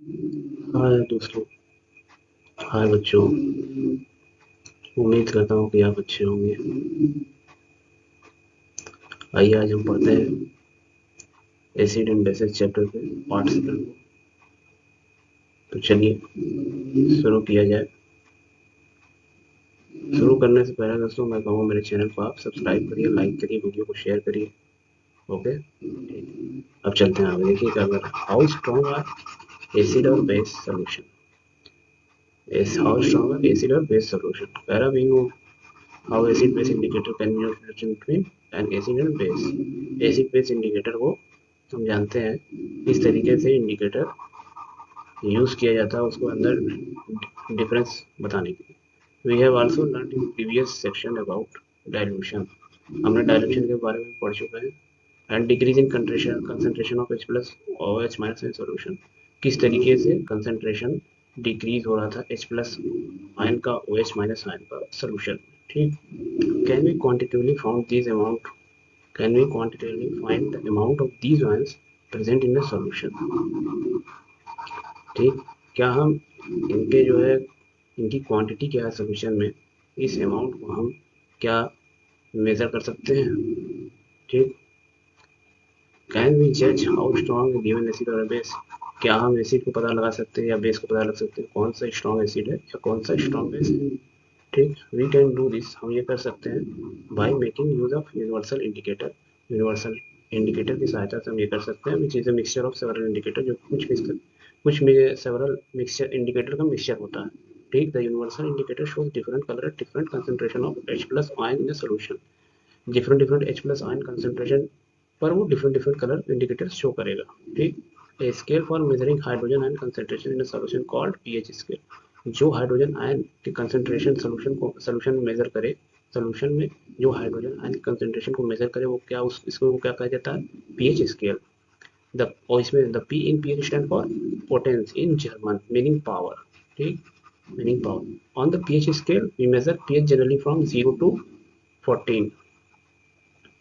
हाय दोस्तों, हाय बच्चों। उम्मीद करता हूँ कि आप अच्छे होंगे। आइए आज हम पढ़ते हैं एसिड एंड बेसिस चैप्टर के पार्ट सेकंड को। तो चलिए शुरू किया जाए। शुरू करने से पहले दोस्तों मैं कहूँ मेरे चैनल को आप सब्सक्राइब करिए, लाइक करिए, वीडियो को शेयर करिए। ओके, अब चलते हैं आगे। देखिए क्या कर रहा है। How strong are acid or base solution. How strong are acid or base solution. कह रहा भी हूँ how acid base indicator can be used between an acid and base. Acid base indicator को हम जानते हैं इस तरीके से इंडिकेटर यूज़ किया जाता है उसको अंदर डिफरेंस बताने के लिए। We have also learn in previous section about dilution. हमने डाइल्यूशन के बारे में पढ़ चुके हैं। And decrease in concentration of H plus और H माइनस इन सॉल्यूशन। किस तरीके से कंसंट्रेशन डिक्रीज हो रहा था H प्लस आयन का OH माइनस आयन का सॉल्यूशन। ठीक। Can we quantitatively found this amount can we quantitatively find the amount of these ions present in the solution. ठीक। क्या हम इनके जो है इनकी क्वांटिटी क्या है सॉल्यूशन में, इस अमाउंट को हम क्या मेजर कर सकते हैं। ठीक। कैन वी जज how strong given acid or base. क्या हम एसिड को पता लगा सकते हैं या बेस को पता लगा सकते हैं कौन सा स्ट्रॉन्ग एसिड है या कौन सा स्ट्रॉन्ग बेस है। ठीक। वी कैन डू दिस, हम ये कर सकते हैं by making use of universal indicator. Universal indicator की सहायता से हम ये कर सकते हैं which is a mixture of several indicator, जो कुछ में सेवरल मिक्सचर इंडिकेटर का मिक्सचर होता है। ठीक। The universal indicator shows different colour at different concentration of H plus ion in the solution. Different different H plus ion concentration पर वो different different colour indicator show करेगा। ठीक। A scale for measuring hydrogen ion concentration in a solution called pH scale. जो hydrogen ion के concentration solution में major करे, solution में जो हाइड्रोजन आयन कंसंट्रेशन को मेजर करे वो क्या इसको क्या कहा जाता है, पीएच स्केल। द और इसमें the P in pH stand for potenz in German, meaning power. ठीक। Meaning power. On the pH scale we measure pH generally from 0 to 14।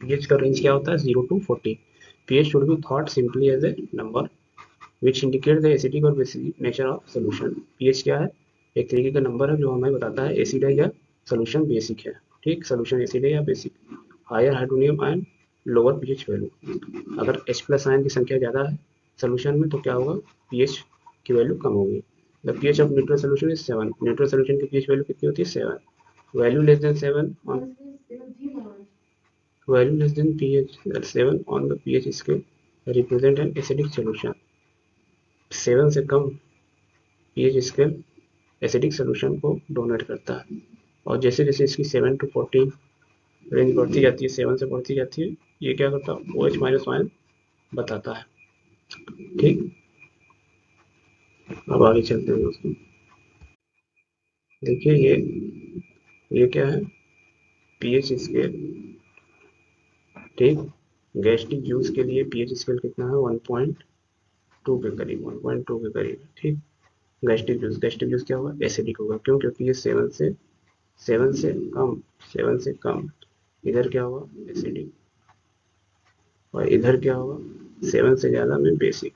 PH का रेंज क्या होता है, 0 to 14। pH should be thought simply as a number which indicates the acidic or basic nature of solution। pH क्या है, एक तरीके का number है जो हमें बताता है एसिड है या सोल्यूशन बेसिक है। ठीक। सोल्यूशन एसिड है या basic. Higher hydronium ion lower pH value. अगर H प्लस आयन की संख्या ज़्यादा है सोल्यूशन में तो क्या होगा, पीएच की वैल्यू कम होगी। The pH of neutral solution is 7। Neutral solution की पीएच वैल्यू कितनी होती है, 7। Value less than 7 on Value less than pH 7 on the pH scale represent an acidic solution। 7 से कम pH स्केल एसिडिक सोल्यूशन को donate करता है। और जैसे जैसे इसकी 7 to 14 रेंज बढ़ती जाती है, 7 से बढ़ती जाती है, ये क्या करता है, OH माइनस आयन बताता है। ठीक। अब आगे चलते हैं दोस्तों। देखिए ये क्या है, पीएच स्केल। ठीक। गैस्ट्रिक जूस के लिए पीएच स्केल कितना है, 1.2 के करीब, 1.2 के करीब। ठीक। गैस्ट्रिक जूस क्या होगा, एसिडिक होगा। क्यों, क्योंकि ये 7 से कम इधर क्या होगा, एसिडिक। और इधर क्या होगा, 7 से ज़्यादा में बेसिक।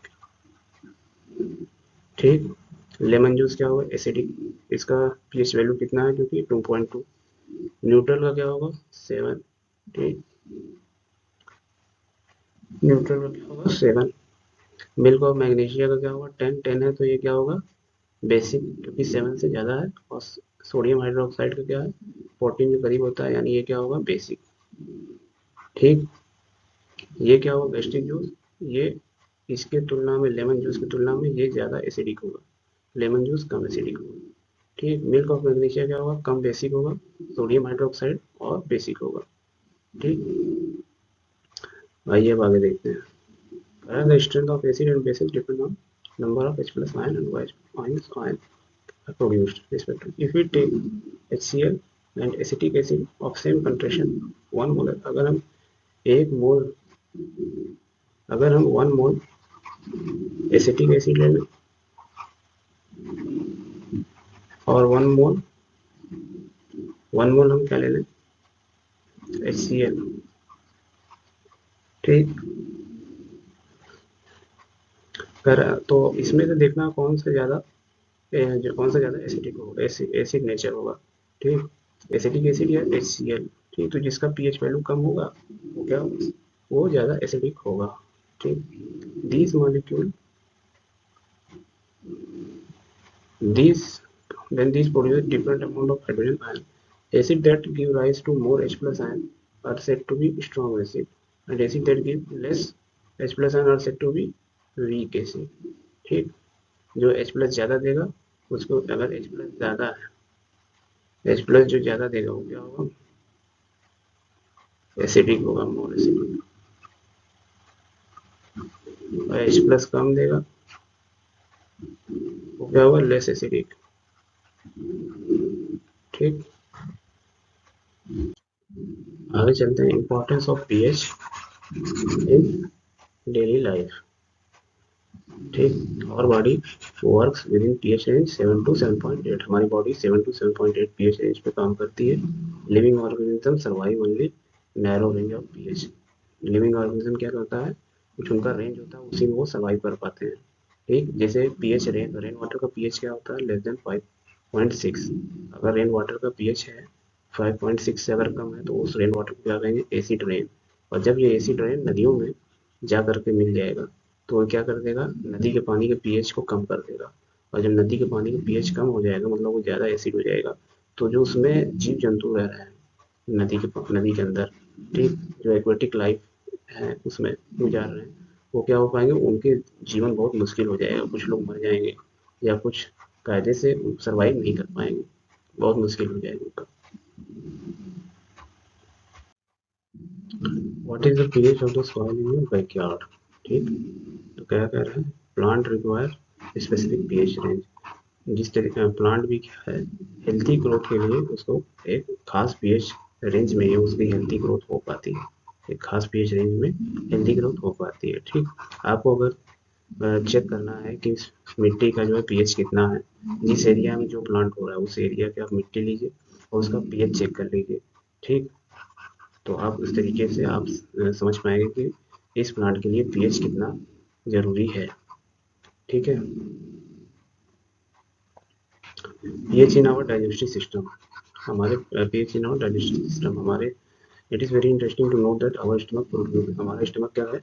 ठीक। लेमन जूस क्या होगा, एसिडिक। इसका पीएच वैल्यू कितना है, क्योंकि 2.2। न्यूट्रल का क्या होगा, 7। ठीक। न्यूट्रल का क्या होगा, 7। मिल्क और मैग्नीशिया का क्या होगा, 10 है, तो ये क्या होगा, बेसिक, क्योंकि 7 से ज़्यादा है। और सोडियम हाइड्रोक्साइड का क्या है, 14 के करीब होता है, यानी ये क्या होगा, बेसिक। ठीक। ये क्या होगा, गैस्ट्रिक जूस। ये इसके तुलना में, लेमन जूस की तुलना में ये ज़्यादा एसिडिक होगा। लेमन जूस कम एसिडिक होगा। ठीक। मिल्क ऑफ मैग्नीशिया क्या होगा, कम बेसिक होगा। सोडियम हाइड्रोक्साइड और बेसिक होगा। ठीक। आइए अब आगे देखते हैं। The strength of acid and basic depend on number of H plus ion and OH minus ion produced respectively। If we take HCl and acetic acid of same concentration 1 मोल, एक मोल अगर हम 1 मोल एसिटिक एसिड ले लें और 1 मोल हम क्या ले लें, HCl। ठीक। अगर तो इसमें से देखना कौन सा ज़्यादा जो कौन सा ज़्यादा एसिडिक होगा, एसिड नेचर होगा। ठीक, एसिडिक एसिड या HCl। ठीक, तो जिसका पीएच वैल्यू कम होगा वो क्या होगा, वो ज़्यादा एसिडिक होगा। ठीक, these molecule these then these produce different amount of hydrogen ion. Acid that give rise to more H plus ion are said to be strong acid, and acid that give less H plus ion are said to be weak acid। ठीक, जो H plus ज़्यादा देगा उसको, अगर H plus ज़्यादा है, H plus जो ज़्यादा देगा वो क्या होगा, एसिडिक होगा, मोर एसिडिक। और H plus कम देगा वो क्या होगा, लेस एसिडिक। ठीक, आगे चलते हैं, importance of pH in daily life. ठीक, और body works with in pH range 7 to 7.8। हमारी बॉडी 7 टू 7.8 पीएच रेंज पे काम करती है। Living organism survive only narrow range of pH. Living organism क्या करता है, कुछ उनका रेंज होता है उसी में वो सर्वाइव कर पाते हैं। ठीक, जैसे पीएच रेन वाटर का पीएच क्या होता है, लेस देन 5.6। अगर रेन वाटर का पीएच है 5.6 से अगर कम है तो उस रेन वाटर को क्या कहेंगे, एसिड रेन। और जब ये एसिड रेन नदियों में जा करके मिल जाएगा तो वो क्या कर देगा, नदी के पानी के पीएच को कम कर देगा। और जब नदी के पानी का पीएच कम हो जाएगा, मतलब वो ज़्यादा एसिड हो जाएगा, तो जो उसमें जीव जंतु रह रहे हैं नदी के अंदर, ठीक, जो एक्वेटिक लाइफ है उसमें गुजार रहे हैं, वो क्या हो पाएंगे, उनके जीवन बहुत मुश्किल हो जाएगा। कुछ लोग मर जाएंगे या कुछ कायदे से सर्वाइव नहीं कर पाएंगे, बहुत मुश्किल हो जाएगा उनका। What is the pH of the soil in your backyard. ठीक, तो क्या कह रहे हैं, plant require specific pH range. जिस तरीके प्लांट भी क्या है, हेल्थी ग्रोथ के लिए उसको एक खास पीएच रेंज में ही उसकी हेल्थी ग्रोथ हो पाती है। एक खास पीएच रेंज में हेल्थी ग्रोथ हो पाती है। ठीक, आपको अगर चेक करना है कि मिट्टी का जो है पीएच कितना है, जिस एरिया में जो प्लांट हो रहा है उस एरिया की आप मिट्टी लीजिए और उसका पीएच चेक कर लीजिए। ठीक, तो आप उस तरीके से आप समझ पाएंगे कि इस प्लांट के लिए पीएच कितना ज़रूरी है। ठीक है, pH in our digestive system. हमारे pH in our digestive system हमारे, it is very interesting to know that our stomach produce, हमारा स्टमक क्या है,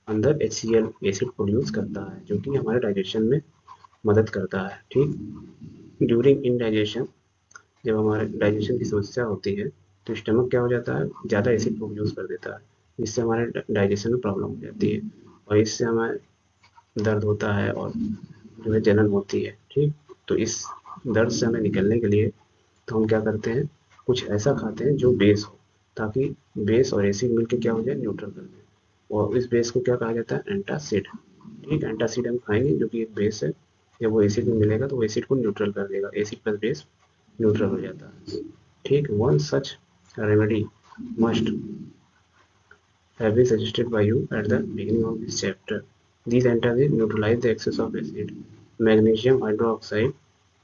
अंदर HCl एसिड प्रोड्यूस करता है जो कि हमारे डाइजेशन में मदद करता है। ठीक, ड्यूरिंग इन डाइजेशन, जब हमारे डाइजेशन की समस्या होती है तो स्टमक क्या हो जाता है, ज़्यादा एसिड प्रोड्यूस कर देता है, जिससे हमारे डाइजेशन में प्रॉब्लम हो जाती है और इससे हमें दर्द होता है और जो है जलन होती है। ठीक, तो इस दर्द से हमें निकलने के लिए तो हम क्या करते हैं, कुछ ऐसा खाते हैं जो बेस हो, ताकि बेस और एसिड मिलकर क्या हो जाए, न्यूट्रल कर दें। और इस बेस को क्या कहा जाता है, एंटासिड। ठीक, एंटासिड हम खाएंगे जो कि एक बेस है, जब वो एसिड में मिलेगा तो वो एसिड को न्यूट्रल कर देगा, एसिड प्लस बेस न्यूट्रल हो जाता है। ठीक, one such remedy must have been suggested by you at the beginning of this chapter. These antacids neutralize the excess of acid. Magnesium hydroxide,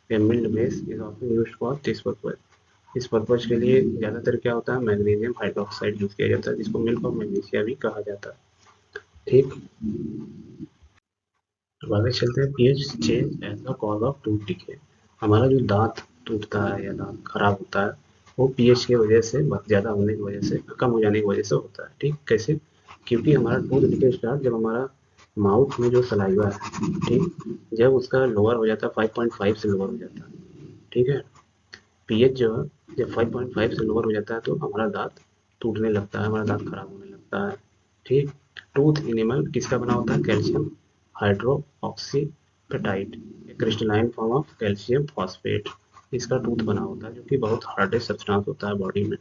a mild base, is often used for this purpose. इस purpose के लिए ज़्यादातर क्या होता है, magnesium hydroxide use किया जाता है, जिसको मिल्क ऑफ मैग्नीशिया भी कहा जाता है। ठीक, अब आगे चलते हैं, pH change as the cause of tooth decay. हमारा जो दांत टूटता है या दांत खराब होता है वो पीएच की वजह से, ज़्यादा होने की वजह से, कम हो जाने की वजह से होता है। ठीक, कैसे, क्योंकि हमारा टूथ डिके स्टार्ट जब हमारा माउथ में जो सलाइवा है, ठीक, जब उसका लोअर हो जाता है 5.5 से लोअर हो जाता है। ठीक है, पीएच जो है जब 5.5 से लोअर हो जाता है तो हमारा दांत टूटने लगता है, हमारा दांत खराब होने लगता है। ठीक, टूथ इनेमल किसका बना होता है, calcium hydroxyapatite, crystalline form of calcium phosphate, इसका टूथ बना होता है जो कि बहुत हार्डेस्ट सब्सटेंस होता है बॉडी में।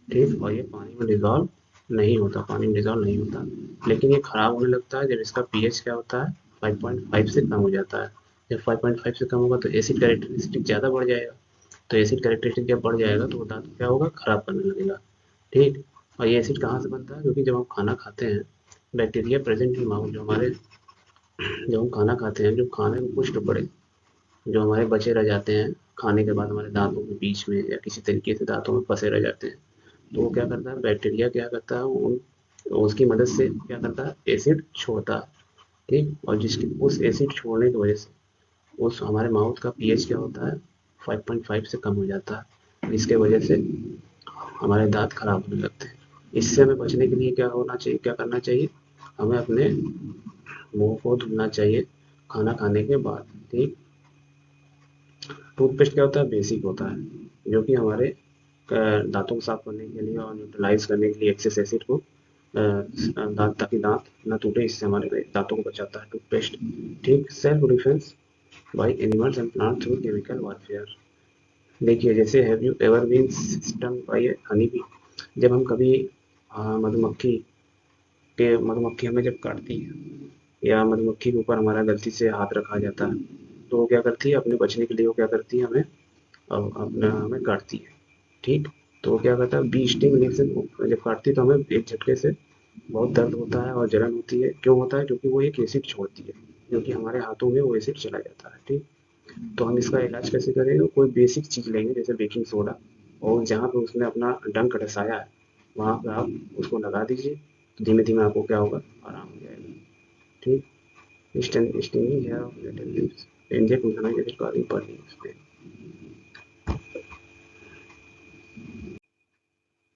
ठीक, और ये पानी में डिजॉल्व नहीं होता, पानी में डिजॉल्व नहीं होता, लेकिन ये खराब होने लगता है जब इसका पीएच क्या होता है, 5.5 से कम हो जाता है। जब 5.5 से कम होगा तो एसिड कैरेक्टरिस्टिक ज़्यादा बढ़ जाएगा, तो एसिड कैरेक्टरिस्टिक जब बढ़ जाएगा तो वो दांत क्या होगा, खराब करने लगेगा। ठीक, और ये एसिड कहाँ से बनता है, क्योंकि जब हम खाना खाते हैं, बैक्टीरिया प्रेजेंट इन माउथ, जो हमारे, जब हम खाना खाते हैं, जो खाने में पुष्ट पड़े, जो हमारे बचे रह जाते हैं खाने के बाद हमारे दांतों के बीच में या किसी तरीके से दांतों में फंसे रह जाते हैं, तो वो क्या करता है, बैक्टीरिया क्या करता है, उन उसकी मदद से क्या करता है, एसिड छोड़ता है। ठीक। और जिसकी उस एसिड छोड़ने की वजह से उस हमारे माउथ का पीएच क्या होता है 5.5 से कम हो जाता है, जिसके वजह से हमारे दांत खराब होने लगते हैं। इससे हमें बचने के लिए क्या होना चाहिए, क्या करना चाहिए, हमें अपने मुंह को धुलना चाहिए खाना खाने के बाद। ठीक। टूथपेस्ट क्या होता है, बेसिक होता है, जो कि हमारे दांतों को साफ करने के लिए और न्यूट्रलाइज करने के लिए एक्सेस एसिड को दांत, ताकि दांत न टूटे, इससे हमारे दांतों को बचाता है टूथपेस्ट। ठीक। Self defence by animals and plant through chemical warfare. देखिए, जैसे have you ever been stung by honey bee, जब हम कभी मधुमक्खी मधुमक्खी हमें जब काटती है या मधुमक्खी के ऊपर हमारा गलती से हाथ रखा जाता है, तो वो क्या करती है, अपने बचने के लिए वो क्या करती है, हमें अपना हमें काटती है। ठीक। तो वो क्या करता है, बी स्टिंग लीव्स जब काटती है तो हमें एक झटके से बहुत दर्द होता है और जलन होती है। क्यों होता है, क्योंकि वो एक एसिड छोड़ती है, क्योंकि हमारे हाथों में वो एसिड चला जाता है। ठीक। तो हम इसका इलाज कैसे करेंगे, कोई बेसिक चीज़ लेंगे जैसे बेकिंग सोडा, और जहाँ पे उसने अपना डंक डसाया है वहाँ पे आप उसको लगा दीजिए, तो धीमे धीमे आपको क्या होगा, आराम हो जाएगा। ठीक। Stinging hair of little leaves, inject methyl acid का पर।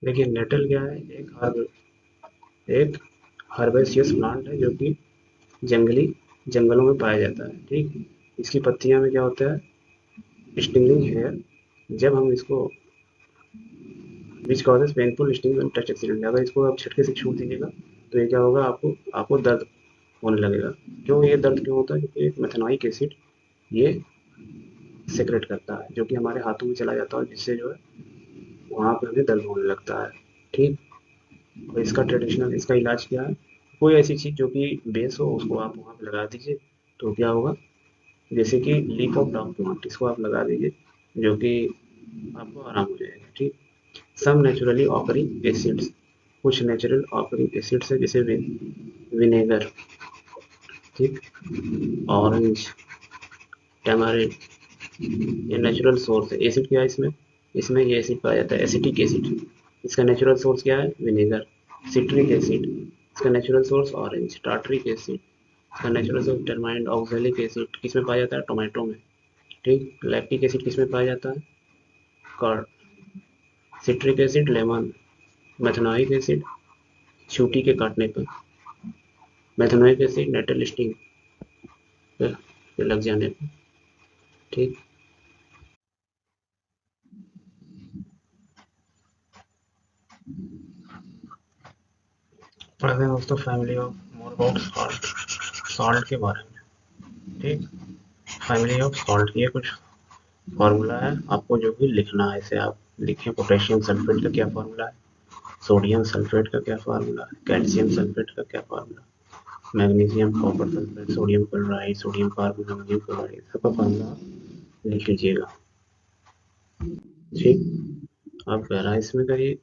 देखिए, नेटल क्या है, एक हर्बेसियस प्लांट है जो कि जंगली जंगलों में पाया जाता है। ठीक। इसकी पत्तियां में क्या होता है, स्टिंगिंग हेयर। जब हम इसको which causes painful sting when touch accident, अगर इसको आप झटके से छू दीजिएगा तो ये क्या होगा, आपको आपको दर्द होने लगेगा। क्यों ये दर्द क्यों होता है, क्योंकि एक मेथेनॉइक एसिड ये सेक्रेट करता है, जो कि हमारे हाथों में चला जाता है, जिससे जो है वहाँ पे हमें दर्द होने लगता है। ठीक। और इसका ट्रेडिशनल इसका इलाज क्या है, कोई ऐसी चीज़ जो कि बेस हो उसको आप वहाँ पे लगा दीजिए, तो क्या होगा, जैसे कि लीफ ऑफ डॉग प्लांट, इसको आप लगा दीजिए, जो कि आपको आराम हो जाएगा। ठीक। सम नेचुरली ऑकरिंग एसिड्स, कुछ नेचुरल ऑकरिंग एसिड्स है, जैसे विनेगर। ठीक। ऑरेंज, टैमारिंड, ये नेचुरल सोर्स है। एसिड क्या है इसमें, इसमें ये एसिड पाया जाता है एसिटिक एसिड। इसका नेचुरल सोर्स क्या है, विनेगर। सिट्रिक एसिड, इसका natural source orange. Tartaric acid, इसका नेचुरल सोर्स टर्माइंड। ऑक्जेलिक एसिड किसमें पाया जाता है, टोमेटो में। ठीक। लैक्टिक एसिड किसमें पाया जाता है, curd. Citric acid lemon. Methanoic acid चूटी के काटने पर। मेथनोइक एसिड नेटल स्टिंग पे लग जाने पर। ठीक। पढ़ते हैं दोस्तों family of more about salt, salt के बारे में। ठीक। फैमिली ऑफ सॉल्ट, ये कुछ फार्मूला है आपको जो कि लिखना है, इसे आप लिखें। पोटेशियम सल्फेट का क्या फार्मूला है, सोडियम सल्फेट का क्या फार्मूला है, कैल्शियम सल्फेट का क्या formula, magnesium copper sulphate, sodium chloride, sodium carbonate, ammonium chloride, सबका फार्मूला लिख लीजिएगा। ठीक। अब कह रहा है इसमें का ये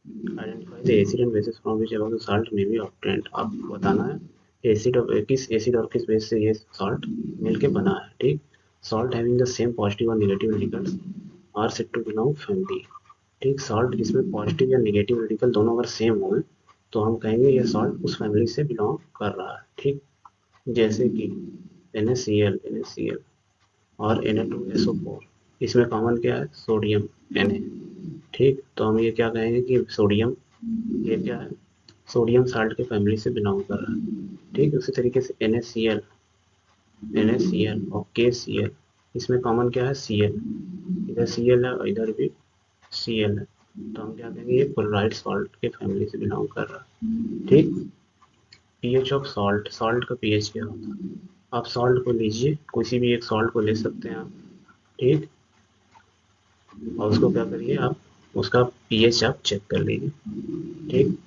identify the acid and bases from which about the salt may be obtained, आपको बताना है एसिड और किस एसिड और किस बेस से ये सॉल्ट मिलके बना है। ठीक। Salt having the same positive और negative radicals are said to belong family. ठीक। सॉल्ट जिसमें पॉजिटिव या नेगेटिव रेडिकल दोनों अगर सेम हो तो हम कहेंगे ये सॉल्ट उस फैमिली से बिलोंग कर रहा है। ठीक। जैसे कि NaCl और Na2SO4, इसमें कॉमन क्या है, सोडियम, Na। ठीक। तो हम ये क्या कहेंगे कि सोडियम, ये क्या है, सोडियम साल्ट के फैमिली से बिलोंग कर रहा है। ठीक। उसी तरीके से NaCl और KCl, इसमें कॉमन क्या है, Cl, इधर Cl है और इधर भी Cl है, तो हम क्या कहेंगे, ये क्लोराइड सॉल्ट के फैमिली से बिलोंग कर रहा है। ठीक। पीएच ऑफ सॉल्ट, सॉल्ट का पीएच क्या होता है, आप सॉल्ट को लीजिए, किसी भी एक सॉल्ट को ले सकते हैं आप। ठीक। और उसको क्या करिए, आप उसका पीएच आप चेक कर लीजिए। ठीक।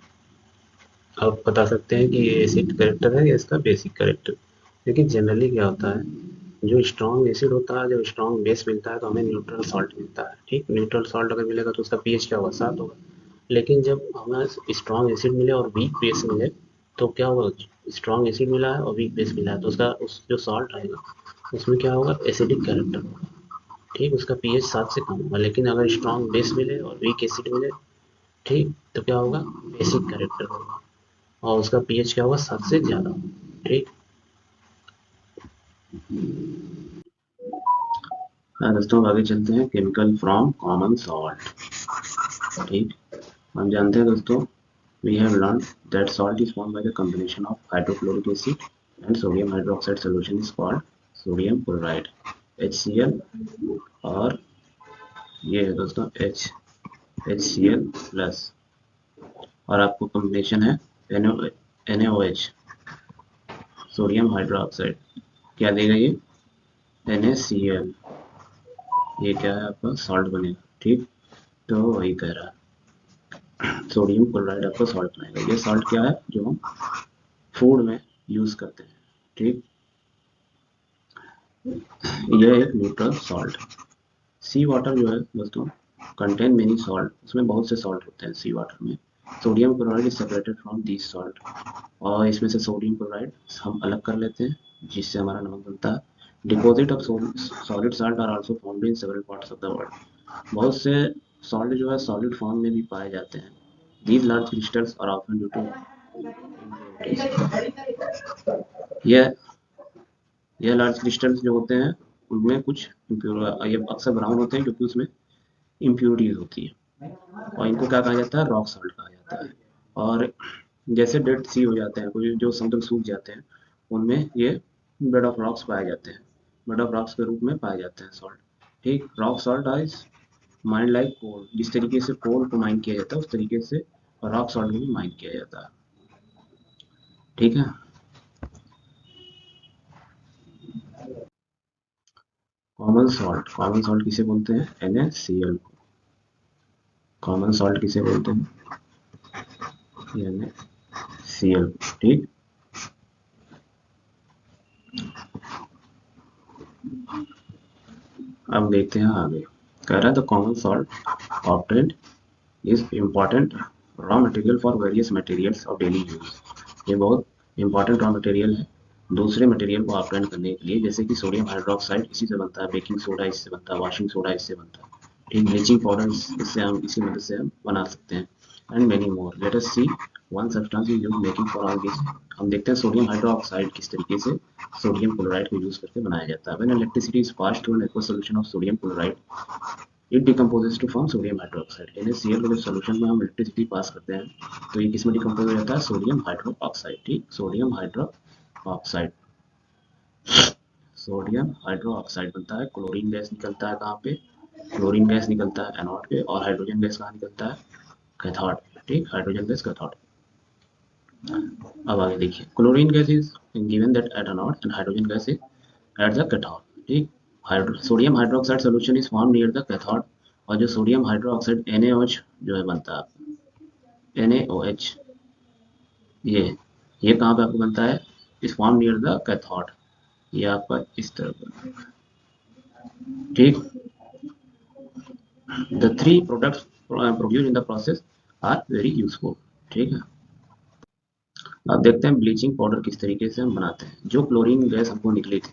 आप बता सकते हैं कि ये एसिड करेक्टर है या इसका बेसिक करेक्टर। लेकिन जनरली क्या होता है, जो स्ट्रॉन्ग एसिड होता है, जब स्ट्रॉन्ग बेस मिलता है तो हमें न्यूट्रल सॉल्ट मिलता है। ठीक। न्यूट्रल सॉल्ट अगर मिलेगा तो उसका पीएच क्या होगा, 7 होगा। लेकिन जब हमें स्ट्रॉन्ग एसिड मिले और वीक बेस मिले तो क्या होगा, स्ट्रॉन्ग एसिड मिला है और वीक बेस मिला है तो उसका उस जो सॉल्ट आएगा उसमें क्या होगा, एसिडिक कैरेक्टर होगा। ठीक। उसका पीएच 7 से कम होगा। लेकिन अगर स्ट्रॉन्ग बेस मिले और वीक एसिड मिले, ठीक, तो क्या होगा, बेसिक कैरेक्टर होगा और उसका पीएच क्या होगा, 7 से ज़्यादा। ठीक। हाँ दोस्तों, आगे चलते हैं। Chemical from common salt. ठीक, हम जानते हैं दोस्तों, we have learned that salt is formed by the combination of hydrochloric acid and sodium hydroxide solution is called sodium chloride, HCl। और ये है दोस्तों HCl प्लस, और आपको कॉम्बिनेशन है NaOH, सोडियम हाइड्रोक्साइड। क्या देगा ये? NaCl। ये क्या है आपका? सॉल्ट बनेगा। ठीक, तो वही कह रहा है, सोडियम क्लोराइड आपको सॉल्ट बनाएगा। ये सॉल्ट क्या है? जो हम फूड में यूज करते हैं। ठीक, यह एक न्यूट्रल सॉल्ट। सी वाटर जो है दोस्तों, कंटेन मेनी सॉल्ट, उसमें बहुत से सॉल्ट होते हैं सी वाटर में। Sodium chloride is separated from this salt, और इसमें से सोडियम क्लोराइड हम अलग कर लेते हैं, जिससे हमारा नमक बनता है। Deposit of solid salt are also found in several parts of the world. बहुत से सॉल्ट जो है सॉलिड फॉर्म में भी पाए जाते हैं। These large crystals are often due to यह यह लार्ज क्रिस्टल्स जो होते हैं, उनमें कुछ इम्प्योर, ये अक्सर ब्राउन होते हैं क्योंकि उसमें इम्प्योरिटीज होती है, और इनको क्या कहा जाता है? रॉक सॉल्ट कहा जाता है। और जैसे डेड सी हो जाते हैं, कोई जो समुद्र सूख जाते हैं, उनमें ये बेड ऑफ रॉक्स पाए जाते हैं, बेड ऑफ रॉक्स के रूप में पाए जाते हैं सॉल्ट। ठीक, rock salt is mined like coal. जिस तरीके से कोल को माइन किया जाता है, उस तरीके से रॉक सॉल्ट को भी माइन किया जाता है। ठीक है, कॉमन सॉल्ट किसे बोलते हैं? NaCl को। कॉमन सॉल्ट किसे बोलते हैं? NaCl। ठीक, अब देखते हैं आगे। कह रहा है the common salt obtained is important raw material for various materials of daily use. ये बहुत इंपॉर्टेंट रॉ मटेरियल है दूसरे मटेरियल को ऑब्टेन करने के लिए, जैसे कि सोडियम हाइड्रोक्साइड इसी से बनता है, बेकिंग सोडा इससे बनता है, वॉशिंग सोडा इससे बनता है। ठीक, ब्लीचिंग पाउडर इससे हम इसी मदद से हम बना सकते हैं, and many more. Let us see one substance use making for all this. हम देखते हैं सोडियम हाइड्रोक्साइड किस तरीके से सोडियम क्लोराइड को यूज करके बनाया जाता है। When electricity is passed through an aqueous solution of sodium chloride, it decomposes to form sodium hydroxide. NaCl को जब सोल्यूशन में हम इलेक्ट्रिसिटी पास करते हैं, तो ये किस में डिकम्पोज हो जाता है? Sodium hydro oxide. ठीक, sodium hydro oxide, sodium hydro oxide बनता है। क्लोरीन गैस निकलता है कहाँ पे? क्लोरीन गैस निकलता है एनोड पे, और हाइड्रोजन गैस कहाँ निकलता है? कैथोड। ठीक, हाइड्रोजन गैस कैथोड। अब आगे देखिए, chlorine gas is given that at anode and hydrogen gas is at the cathode. ठीक, sodium hydroxide solution is form near the cathode, और जो सोडियम हाइड्रोक्साइड NaOH जो है बनता है, NaOH, ये कहाँ पे आपको बनता है? Is form near the cathode. ये आपका इस तरफ। ठीक, the three products produce in the process are very useful. ठीक है, अब देखते हैं ब्लीचिंग पाउडर किस तरीके से हम बनाते हैं। जो क्लोरीन गैस हमको निकली थी,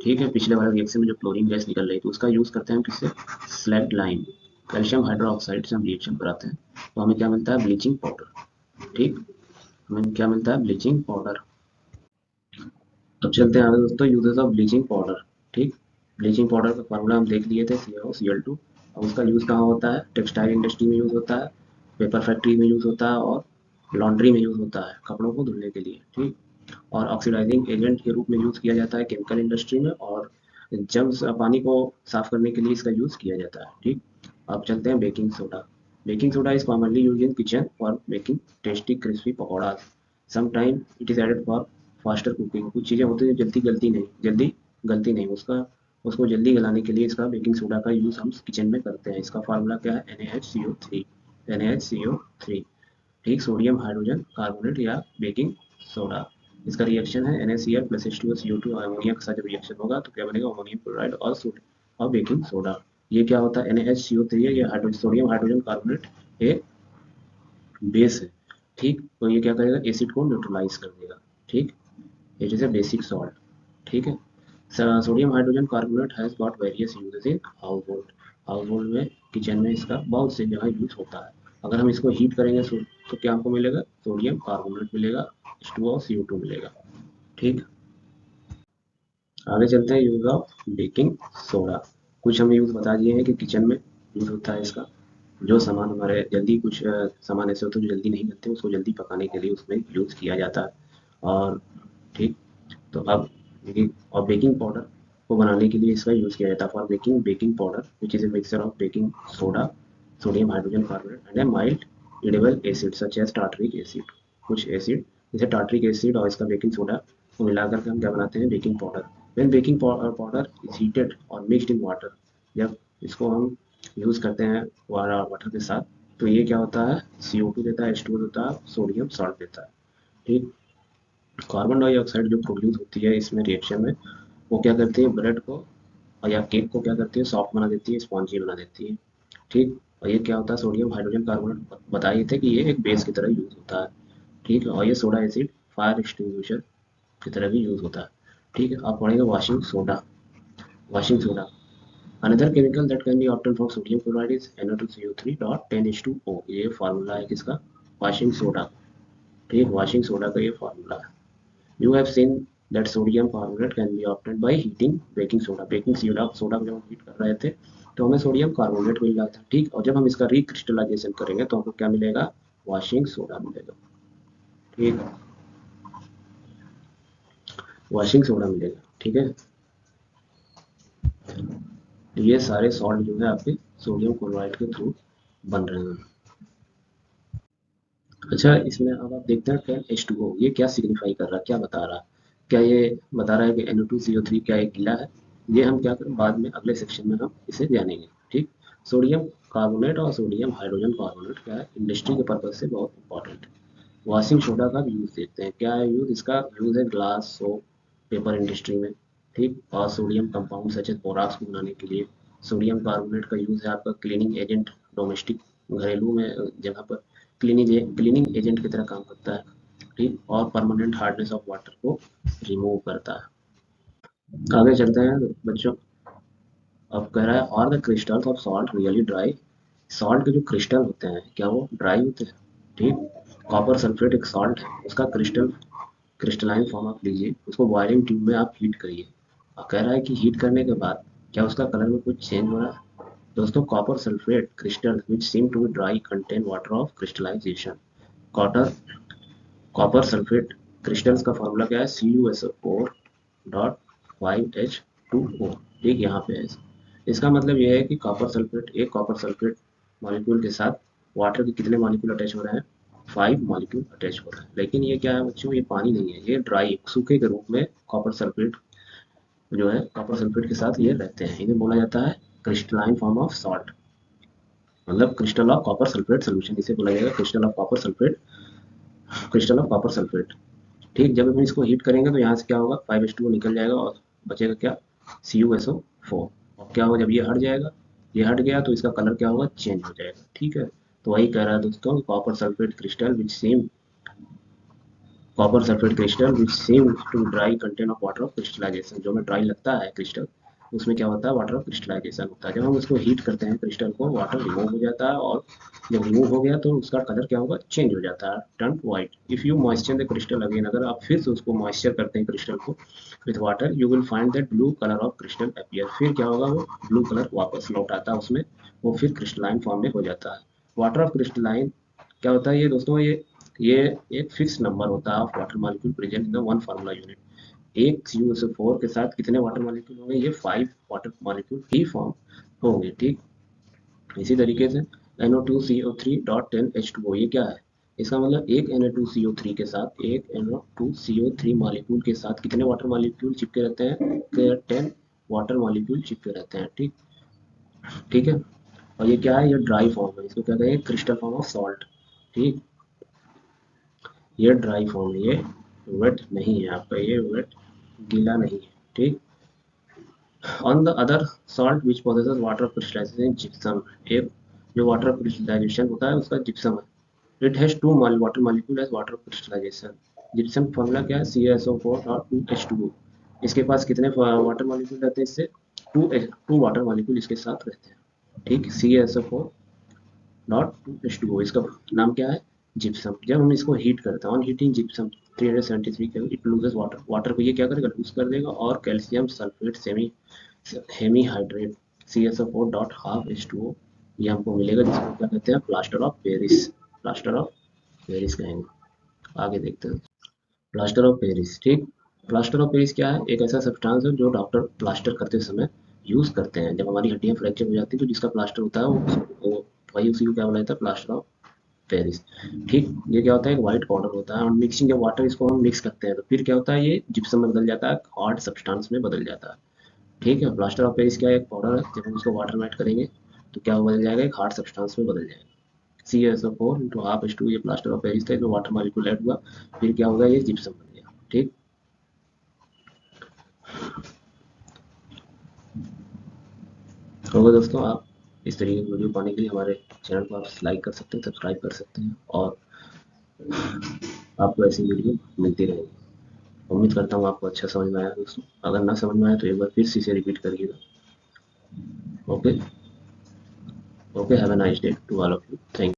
ठीक है, पिछले वाले रिएक्शन में जो क्लोरीन गैस निकल रही थी, उसका यूज करते हैं हम किससे? स्लैक्ड लाइम, कैल्शियम हाइड्रोक्साइड से हम रिएक्शन कराते हैं, तो हमें क्या मिलता है? Bleaching powder. ठीक, हमें क्या मिलता है? Bleaching powder. अब चलते हैं आगे दोस्तों, यूजेस ऑफ ब्लीचिंग पाउडर। ठीक, ब्लीचिंग पाउडर का फार्मूला हम देख लिए थे, CaO Cl2। अब उसका यूज कहाँ होता है? टेक्सटाइल इंडस्ट्री में यूज होता है, पेपर फैक्ट्री में यूज होता है, और लॉन्ड्री में यूज होता है, कपड़ों को धुलने के लिए। ठीक, और ऑक्सीडाइजिंग एजेंट के रूप में यूज किया जाता है केमिकल इंडस्ट्री में, और जब पानी को साफ करने के लिए इसका यूज किया जाता है। ठीक, अब चलते हैं baking soda. Baking soda is commonly use in kitchen for making tasty crispy pakora. Sometime it is added for faster cooking. कुछ चीज़ें होती हैं जल्दी गलती नहीं, उसको जल्दी गलाने के लिए इसका बेकिंग सोडा का यूज़ हम किचन में करते हैं। इसका फार्मूला क्या है? NaHCO3। ठीक, सोडियम हाइड्रोजन कार्बोनेट या बेकिंग सोडा। इसका रिएक्शन है NaCl plus H2O CO2, ammonia के साथ जब रिएक्शन होगा तो क्या बनेगा? अमोनियम क्लोराइड और बेकिंग सोडा। ये क्या होता है? NaHCO3 है, ये सोडियम हाइड्रोजन कार्बोनेट एक बेस है। ठीक, तो ये क्या करेगा? एसिड को न्यूट्रलाइज कर देगा। ठीक, it is a basic salt. ठीक है, sodium hydrogen carbonate has got various uses in house hold में, किचन में इसका बहुत से जगह यूज होता है। अगर हम इसको हीट करेंगे तो क्या हमको मिलेगा? सोडियम कार्बोनेट मिलेगा, H2O CO2 मिलेगा। ठीक, आगे चलते हैं यूज ऑफ बेकिंग सोडा। कुछ हम यूज बता दिए हैं कि किचन में यूज होता है इसका। जो सामान हमारे जल्दी कुछ सामान ऐसे होते हैं जो जल्दी नहीं बनते, उसको जल्दी पकाने के लिए उसमें यूज किया जाता है। और ठीक, तो अब बेकिंग और बेकिंग पाउडर को बनाने के लिए इसका यूज़ किया जाता है। For baking baking powder which is a mixture of baking soda, sodium hydrogen carbonate and a mild edible acid such as tartaric acid. कुछ एसिड जैसे टार्टरिक एसिड और इसका बेकिंग सोडा को मिलाकर के हम क्या बनाते हैं, baking powder. When baking powder is heated और मिक्सड इन वाटर, जब इसको हम यूज़ करते हैं वाटर के साथ, तो ये क्या होता है, CO2 देता है, H2O देता है, सोडियम सॉल्ट देता है। ठीक, कार्बन डाइऑक्साइड जो प्रोड्यूस होती है इसमें रिएक्शन में, वो क्या करती है, ब्रेड को और या केक को क्या करती है, सॉफ्ट बना देती है, स्पॉन्जी बना देती है। ठीक, और ये क्या होता है, सोडियम हाइड्रोजन कार्बोनेट बताए थे कि ये एक बेस की तरह यूज होता है। ठीक है, और ये सोडा एसिड फायर एक्सटिंग्विशर की तरह भी यूज होता है। ठीक है, आप पढ़ेंगे washing soda. Washing soda, another chemical that can be obtain from sodium chloride is Na2CO3.10H2O। ये फार्मूला है किसका, वाशिंग सोडा। ठीक, वाशिंग सोडा का ये फार्मूला है। You have seen that sodium carbonate can be obtained by heating baking soda। Baking soda को जब हम हीट कर रहे थे तो हमें सोडियम कार्बोनेट मिल रहा था। ठीक, और जब हम इसका रिक्रिस्टलाइजेशन करेंगे तो हमको क्या मिलेगा, वॉशिंग सोडा मिलेगा। ठीक, वॉशिंग सोडा मिलेगा। ठीक है, ये सारे सॉल्ट जो है आपके सोडियम क्लोराइड के थ्रू बन रहे हैं। अच्छा, इसमें अब आप देखते हैं 10H2O, ये क्या सिग्निफाई कर रहा है, क्या बता रहा है। क्या ये बता रहा है कि Na2CO3 क्या एक गिला है। ये हम क्या करें, बाद में अगले सेक्शन में हम इसे जानेंगे। ठीक, सोडियम कार्बोनेट और सोडियम हाइड्रोजन कार्बोनेट क्या है, इंडस्ट्री के पर्पज से बहुत इंपॉर्टेंट है। वॉशिंग सोडा का यूज देखते हैं, क्या है यूज, इसका यूज है ग्लास, सोप, पेपर इंडस्ट्री में। ठीक, और sodium compound such as borax को बनाने के लिए। सोडियम कार्बोनेट का यूज है आपका क्लीनिंग एजेंट, डोमेस्टिक घरेलू में जगह पर क्लीनिंग एजेंट की तरह काम करता है। ठीक, और परमानेंट हार्डनेस ऑफ वाटर को रिमूव करता है। आगे चलते हैं बच्चों। अब कह रहा है are the crystals of salt really dry. Salt के जो क्रिस्टल होते हैं क्या वो ड्राई होते हैं। ठीक, कॉपर सल्फेट एक सॉल्ट है, उसका क्रिस्टलाइन फॉर्म आप लीजिए, उसको बॉयलिंग ट्यूब में आप हीट करिए। और कह रहा है कि हीट करने के बाद क्या उसका कलर में कुछ चेंज हो रहा है। दोस्तों, copper sulphate crystal which seem to be dry contain water of crystallisation. कॉटर कॉपर सल्फेट क्रिस्टल्स का फॉर्मूला क्या है, CuSO4.5H2O। ठीक, यहाँ पे है। इसका मतलब यह है कि कॉपर सल्फेट मॉलिक्यूल के साथ वाटर के कितने मॉलिक्यूल अटैच हो रहे हैं, 5 मॉलिक्यूल अटैच हो रहे हैं। लेकिन ये क्या है बच्चों, ये पानी नहीं है, ये ड्राई सूखे के रूप में कॉपर सल्फेट जो है, कॉपर सल्फेट के साथ ये रहते हैं। इन्हें बोला जाता है क्रिस्टलाइन फॉर्म ऑफ सॉल्ट, मतलब crystal of copper sulphate solution, इसे बोला जाएगा क्रिस्टल ऑफ कॉपर सल्फेट। ठीक, जब हम इसको हीट करेंगे तो यहाँ से क्या होगा, 5H2O निकल जाएगा और बचेगा क्या, CuSO4। और क्या होगा, जब ये हट जाएगा, ये हट गया तो इसका कलर क्या होगा, चेंज हो जाएगा। ठीक है, तो वही कह रहा है दोस्तों, copper sulphate crystal which same to dry contain of water of crystallisation. जो में ड्राई लगता है क्रिस्टल, उसमें क्या होता है, वाटर ऑफ क्रिस्टलाइजेशन होता है। जब हम उसको हीट करते हैं क्रिस्टल को, वाटर रिमूव हो जाता है, और जब रिमूव हो गया तो उसका कलर क्या होगा, चेंज हो जाता है, turn white. If you moisture the crystal again, अगर आप फिर से उसको मॉइस्चर करते हैं क्रिस्टल को with water, you will find that blue colour of crystal appear. फिर क्या होगा, वो ब्लू कलर वापस लौट आता है उसमें, वो फिर क्रिस्टलाइन फॉर्म में हो जाता है। वाटर ऑफ क्रिस्टलाइन क्या होता है, ये दोस्तों ये एक फिक्स नंबर होता है of water molecule present in the one formula unit. एक CuSO4 के साथ कितने वाटर मॉलिक्यूल होंगे, ये 5 वाटर मॉलिक्यूल ही फॉर्म होंगे। ठीक, इसी तरीके से Na2CO3.10H2O, ये क्या है, इसका मतलब एक Na2CO3 के साथ, एक Na2CO3 मॉलिक्यूल के साथ कितने वाटर मॉलिक्यूल चिपके रहते हैं, 10 वाटर मॉलिक्यूल चिपके रहते हैं। ठीक, ठीक है, और ये क्या है, ये ड्राई फॉर्म है, इसको क्या कहते हैं, क्रिस्टल फॉर्म ऑफ सॉल्ट। ठीक, ये ड्राई फॉर्म है, ये वेट नहीं है आपका, ये वेट गीला नहीं है। ठीक, on the other salt which possesses water crystallisation gypsum, एक जो वाटर क्रिस्टलाइजेशन होता है उसका जिप्सम है। It has two water molecule as water crystallisation. Gypsum formula क्या है, CaSO4 और 2H2O। इसके पास कितने वाटर मॉलिक्यूल रहते हैं, इससे टू वाटर मॉलिक्यूल इसके साथ रहते हैं। ठीक, CaSO4 डॉट 2H2O, इसका नाम क्या है, जिप्सम। जब हम इसको हीट करते हैं, on heating gypsum 373 kelvin. It loses water, water को ये क्या करेगा, लूज कर देगा। और calcium sulphate semi hemihydrate CSO4 dot half H2O ये हमको मिलेगा, जिसको क्या कहते हैं, plaster of Paris. Plaster of Paris कहेंगे। आगे देखते हैं प्लास्टर ऑफ पेरिस। ठीक, प्लास्टर ऑफ पेरिस क्या है, एक ऐसा सब्सटेंस है जो डॉक्टर प्लास्टर करते समय यूज करते हैं। जब हमारी हड्डियां फ्रैक्चर हो जाती है तो जिसका प्लास्टर होता है वो वही उसी को क्या बोला जाता है, प्लास्टर ऑफ पेरिस। ठीक, ये क्या होता है, एक वाइट पाउडर होता है और मिक्सिंग जब वाटर इसको हम मिक्स करते हैं तो फिर क्या होता है, ये जिप्सम में बदल जाता है, हार्ड सब्सटेंस में बदल जाता है। ठीक है, प्लास्टर ऑफ पेरिस क्या है, एक पाउडर है, जब हम इसको वाटर में ऐड करेंगे तो क्या बदल जाएगा, एक हार्ड सब्सटेंस में बदल जाएगा। CSO4 इंटू हाफ H2, ये प्लास्टर ऑफ पेरिस था, इसमें वाटर मॉलिक्यूल ऐड हुआ, फिर क्या होगा, ये जिप्सम बन गया। ठीक, होगा दोस्तों। आप इस तरीके की वीडियो पाने के लिए हमारे चैनल को आप लाइक कर सकते हैं, सब्सक्राइब कर सकते हैं, और आपको ऐसी वीडियो मिलती रहेगी। उम्मीद करता हूँ आपको अच्छा समझ में आया दोस्तों। अगर ना समझ में आया तो एक बार फिर से इसे रिपीट करिएगा। Okay, okay, have a nice day to all of you. Thank